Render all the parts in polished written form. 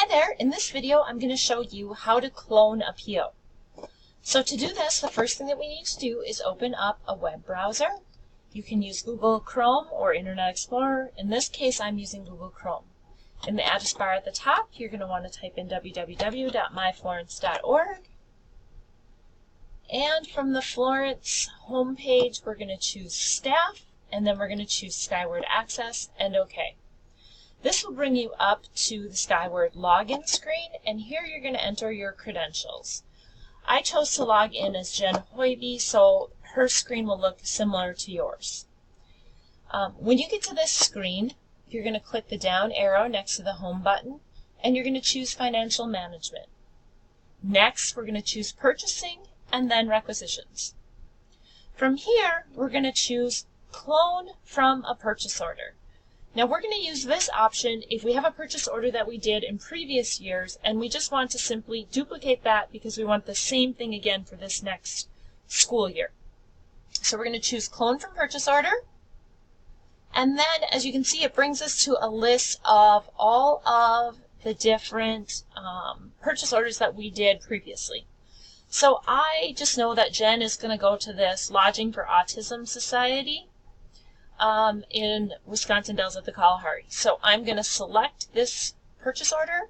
Hi there, in this video I'm going to show you how to clone a PO. So to do this, the first thing that we need to do is open up a web browser. You can use Google Chrome or Internet Explorer. In this case I'm using Google Chrome. In the address bar at the top you're going to want to type in www.myflorence.org, and from the Florence homepage we're going to choose Staff, and then we're going to choose Skyward Access and OK. This will bring you up to the Skyward login screen, and here you're going to enter your credentials. I chose to log in as Jen Hoiby, so her screen will look similar to yours. When you get to this screen, you're going to click the down arrow next to the Home button, and you're going to choose Financial Management. Next, we're going to choose Purchasing, and then Requisitions. From here, we're going to choose Clone from a Purchase Order. Now we're going to use this option if we have a purchase order that we did in previous years and we just want to simply duplicate that because we want the same thing again for this next school year. So we're going to choose Clone from Purchase Order, and then as you can see it brings us to a list of all of the different purchase orders that we did previously. So I just know that Jen is going to go to this Lodging for Autism Society in Wisconsin Dells at the Kalahari. So I'm going to select this purchase order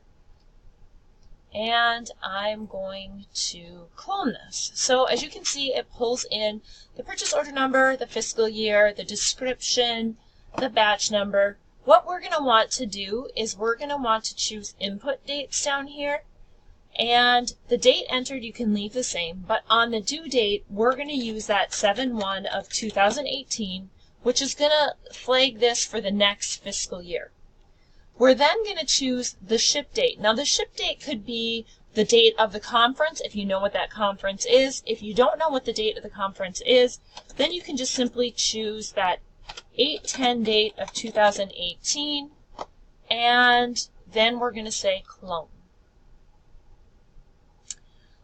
and I'm going to clone this. So as you can see it pulls in the purchase order number, the fiscal year, the description, the batch number. What we're going to want to do is we're going to want to choose input dates down here, and the date entered you can leave the same, but on the due date we're going to use that 7/1 of 2018, which is going to flag this for the next fiscal year. We're then going to choose the ship date. Now the ship date could be the date of the conference if you know what that conference is. If you don't know what the date of the conference is, then you can just simply choose that 8/10 date of 2018, and then we're going to say clone.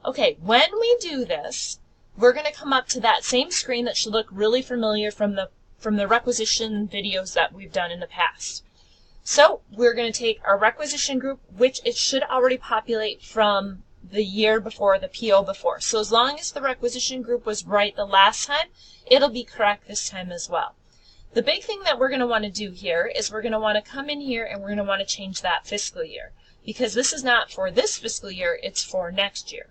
Okay, when we do this, we're going to come up to that same screen that should look really familiar from the requisition videos that we've done in the past. So we're going to take our requisition group, which it should already populate from the year before, the PO before. So as long as the requisition group was right the last time, it'll be correct this time as well. The big thing that we're going to want to do here is we're going to want to come in here and we're going to want to change that fiscal year, because this is not for this fiscal year, it's for next year.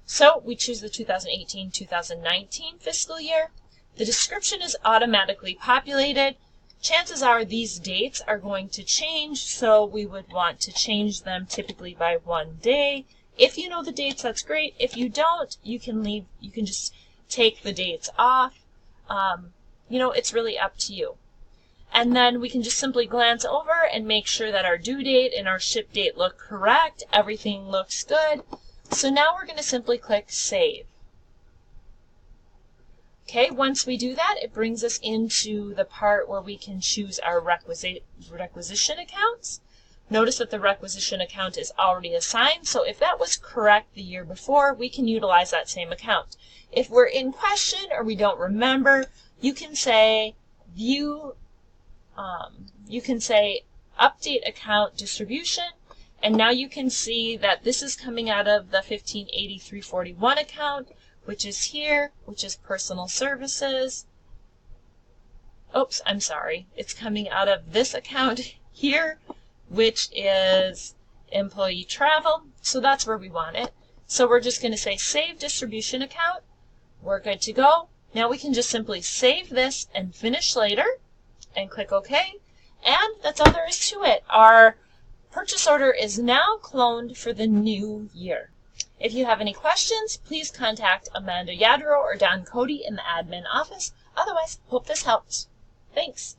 So we choose the 2018-2019 fiscal year. The description is automatically populated. Chances are these dates are going to change, so we would want to change them typically by 1 day. If you know the dates, that's great. If you don't, you can just take the dates off. It's really up to you. And then we can just simply glance over and make sure that our due date and our ship date look correct. Everything looks good. So now we're going to simply click Save. Okay, once we do that, it brings us into the part where we can choose our requisition accounts. Notice that the requisition account is already assigned, so if that was correct the year before, we can utilize that same account. If we're in question or we don't remember, you can say Update Account Distribution, and now you can see that this is coming out of the 158341 account, which is here, which is Personal Services. Oops, I'm sorry. It's coming out of this account here, which is Employee Travel. So that's where we want it. So we're just going to say Save Distribution Account. We're good to go. Now we can just simply save this and finish later and click OK. And that's all there is to it. Our purchase order is now cloned for the new year. If you have any questions, please contact Amanda Yadro or Don Cody in the admin office. Otherwise, hope this helps. Thanks.